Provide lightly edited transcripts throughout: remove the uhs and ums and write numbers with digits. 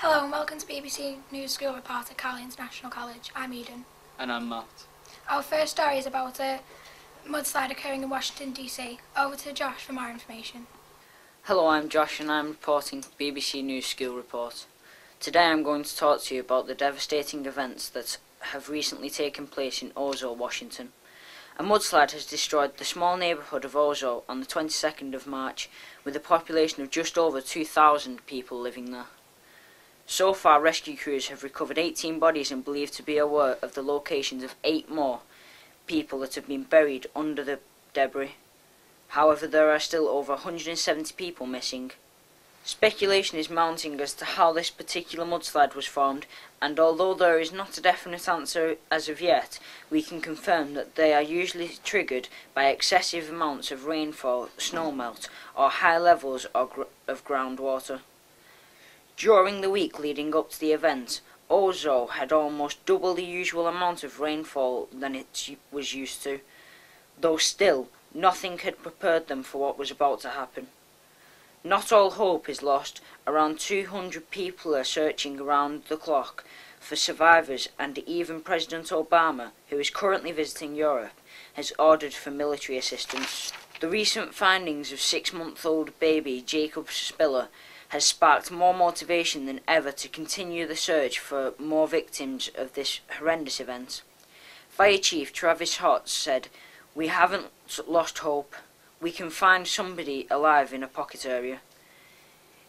Hello and welcome to BBC News School Report at Cowley International College. I'm Eden. And I'm Matt. Our first story is about a mudslide occurring in Washington DC. Over to Josh for more information. Hello, I'm Josh and I'm reporting BBC News School Report. Today I'm going to talk to you about the devastating events that have recently taken place in Ozo, Washington. A mudslide has destroyed the small neighbourhood of Ozo on the 22nd of March, with a population of just over 2,000 people living there. So far, rescue crews have recovered 18 bodies and believed to be aware of the locations of 8 more people that have been buried under the debris. However, there are still over 170 people missing. Speculation is mounting as to how this particular mudslide was formed, and although there is not a definite answer as of yet, we can confirm that they are usually triggered by excessive amounts of rainfall, snowmelt, or high levels of groundwater. During the week leading up to the event, Ozo had almost double the usual amount of rainfall than it was used to, though still nothing had prepared them for what was about to happen. Not all hope is lost. Around 200 people are searching around the clock for survivors, and even President Obama, who is currently visiting Europe, has ordered for military assistance. The recent findings of 6-month-old baby Jacob Spiller has sparked more motivation than ever to continue the search for more victims of this horrendous event. Fire Chief Travis Hotz said, "We haven't lost hope. We can find somebody alive in a pocket area.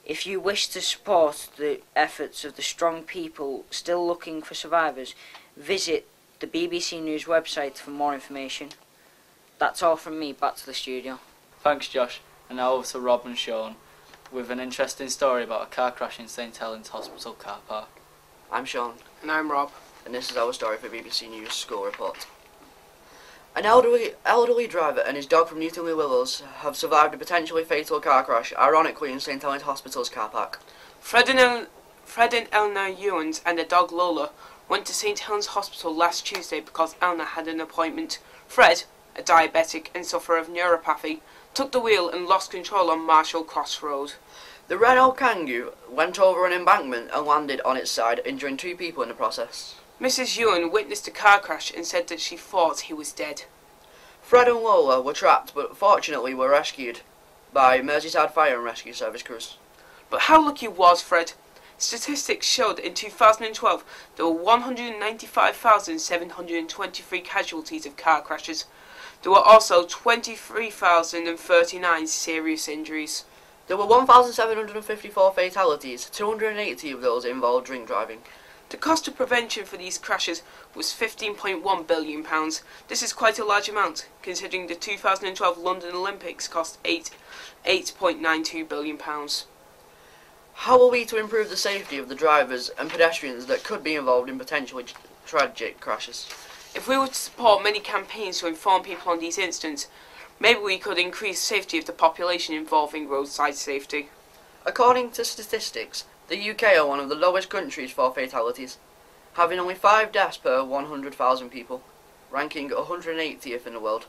If you wish to support the efforts of the strong people still looking for survivors, visit the BBC News website for more information." That's all from me. Back to the studio. Thanks, Josh. And now over to Rob and Sean with an interesting story about a car crash in St Helens Hospital car park. I'm Sean. And I'm Rob. And this is our story for BBC News School Report. An elderly driver and his dog from Newton Le Willows have survived a potentially fatal car crash, ironically in St Helens Hospital's car park. Fred and Eleanor Ewens and their dog Lola went to St Helens Hospital last Tuesday because Eleanor had an appointment. Fred, a diabetic and sufferer of neuropathy, took the wheel and lost control on Marshall Cross Road. The Renault Kangoo went over an embankment and landed on its side, injuring 2 people in the process. Mrs. Ewan witnessed the car crash and said that she thought he was dead. Fred and Lola were trapped, but fortunately were rescued by Merseyside Fire and Rescue Service crews. But how lucky was Fred? Statistics showed in 2012 there were 195,723 casualties of car crashes. There were also 23,039 serious injuries. There were 1,754 fatalities, 280 of those involved drink driving. The cost of prevention for these crashes was £15.1 billion. This is quite a large amount, considering the 2012 London Olympics cost £8.92 billion. How are we to improve the safety of the drivers and pedestrians that could be involved in potentially tragic crashes? If we were to support many campaigns to inform people on these incidents, maybe we could increase safety of the population involving roadside safety. According to statistics, the UK are one of the lowest countries for fatalities, having only 5 deaths per 100,000 people, ranking 180th in the world.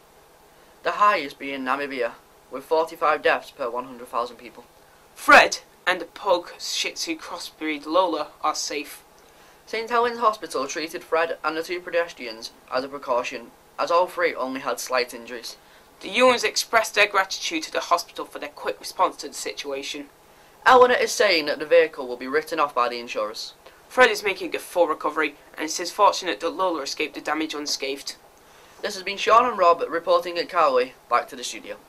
The highest being Namibia, with 45 deaths per 100,000 people. Fred and the pug Shih Tzu crossbreed Lola are safe. St Helens Hospital treated Fred and the 2 pedestrians as a precaution, as all 3 only had slight injuries. The Ewans expressed their gratitude to the hospital for their quick response to the situation. Eleanor is saying that the vehicle will be written off by the insurers. Fred is making a full recovery and says fortunate that Lola escaped the damage unscathed. This has been Sean and Rob reporting at Cowley. Back to the studio.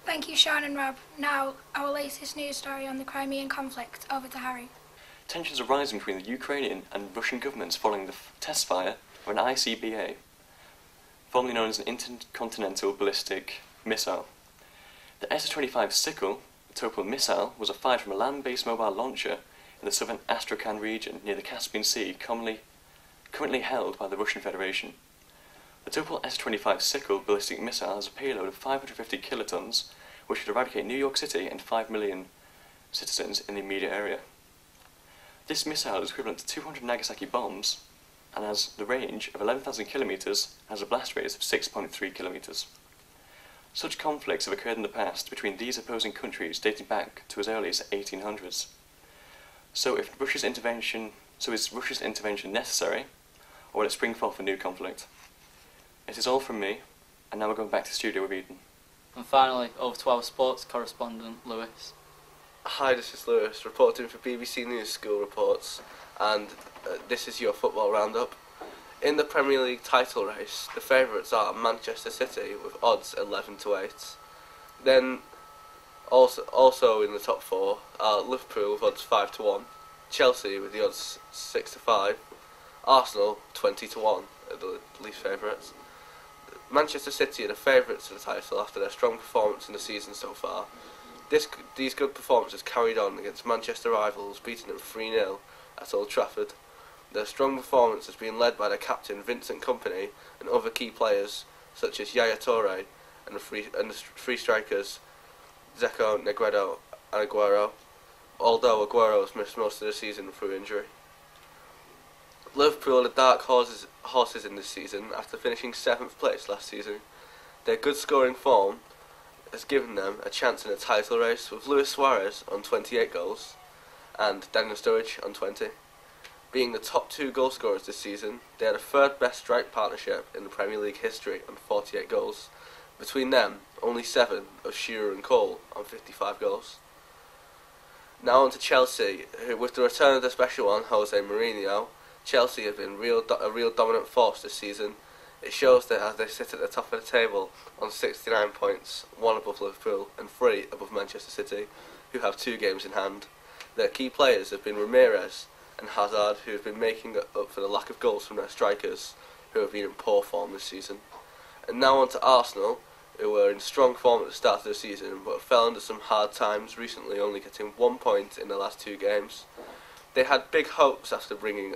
Thank you, Sean and Rob. Now, our latest news story on the Crimean conflict. Over to Harry. Tensions are rising between the Ukrainian and Russian governments following the test fire of an ICBA, formerly known as an intercontinental ballistic missile. The S-25 Sickle Topol missile was fired from a land-based mobile launcher in the southern Astrakhan region near the Caspian Sea, currently held by the Russian Federation. The Topol S-25 Sickle ballistic missile has a payload of 550 kilotons, which could eradicate New York City and 5 million citizens in the immediate area. This missile is equivalent to 200 Nagasaki bombs and has the range of 11,000 kilometers and has a blast radius of 6.3 kilometers. Such conflicts have occurred in the past between these opposing countries dating back to as early as the 1800s. So is Russia's intervention necessary, or will it spring forth a new conflict? It is all from me, and now we're going back to the studio with Eden. And finally, over to our sports correspondent, Lewis. Hi, this is Lewis, reporting for BBC News School Reports, and this is your football roundup. In the Premier League title race, the favourites are Manchester City with odds 11 to 8. Then, also in the top four are Liverpool with odds 5 to 1, Chelsea with the odds 6 to 5, Arsenal 20 to 1 are the least favourites. Manchester City are the favourites for the title after their strong performance in the season so far. These good performances carried on against Manchester rivals, beating them 3-0 at Old Trafford. Their strong performance has been led by their captain Vincent Kompany and other key players such as Yaya Toure and the three strikers Zeko, Negredo and Aguero, although Aguero has missed most of the season through injury. Liverpool are the dark horses in this season after finishing 7th place last season. Their good scoring form has given them a chance in a title race, with Luis Suarez on 28 goals and Daniel Sturridge on 20. Being the top 2 goal scorers this season, they are the 3rd best strike partnership in the Premier League history on 48 goals. Between them, only 7 of Shearer and Cole on 55 goals. Now on to Chelsea, who, with the return of the special one, Jose Mourinho, Chelsea have been a real dominant force this season. It shows that as they sit at the top of the table on 69 points, 1 above Liverpool and 3 above Manchester City, who have 2 games in hand. Their key players have been Ramirez and Hazard, who have been making up for the lack of goals from their strikers, who have been in poor form this season. And now on to Arsenal, who were in strong form at the start of the season, but fell under some hard times recently, only getting 1 point in the last 2 games. They had big hopes after bringing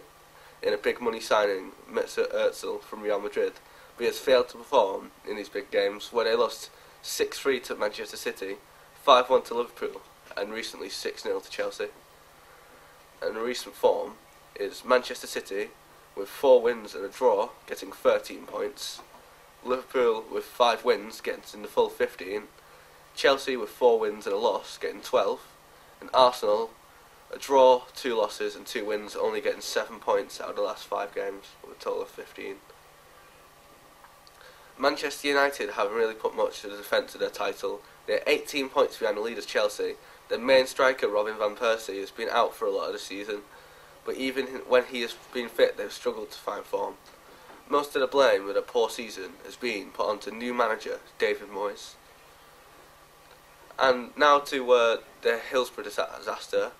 in a big money signing, Mesut Ozil from Real Madrid, but he has failed to perform in these big games, where they lost 6-3 to Manchester City, 5-1 to Liverpool, and recently 6-0 to Chelsea. And the recent form is Manchester City with 4 wins and a draw, getting 13 points, Liverpool with 5 wins, getting in the full 15, Chelsea with 4 wins and a loss, getting 12, and Arsenal a draw, 2 losses and 2 wins, only getting 7 points out of the last 5 games, with a total of 15. Manchester United haven't really put much to the defence of their title. They're 18 points behind the leaders Chelsea. Their main striker, Robin van Persie, has been out for a lot of the season, but even when he has been fit, they've struggled to find form. Most of the blame for their poor season has been put onto new manager, David Moyes. And now to the Hillsborough disaster.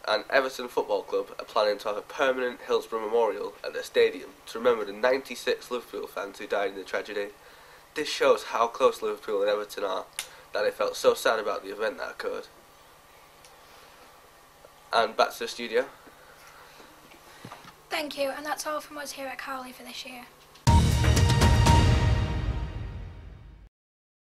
And Everton Football Club are planning to have a permanent Hillsborough memorial at their stadium to remember the 96 Liverpool fans who died in the tragedy. This shows how close Liverpool and Everton are, that they felt so sad about the event that occurred. And back to the studio. Thank you, and that's all from us here at Cowley for this year.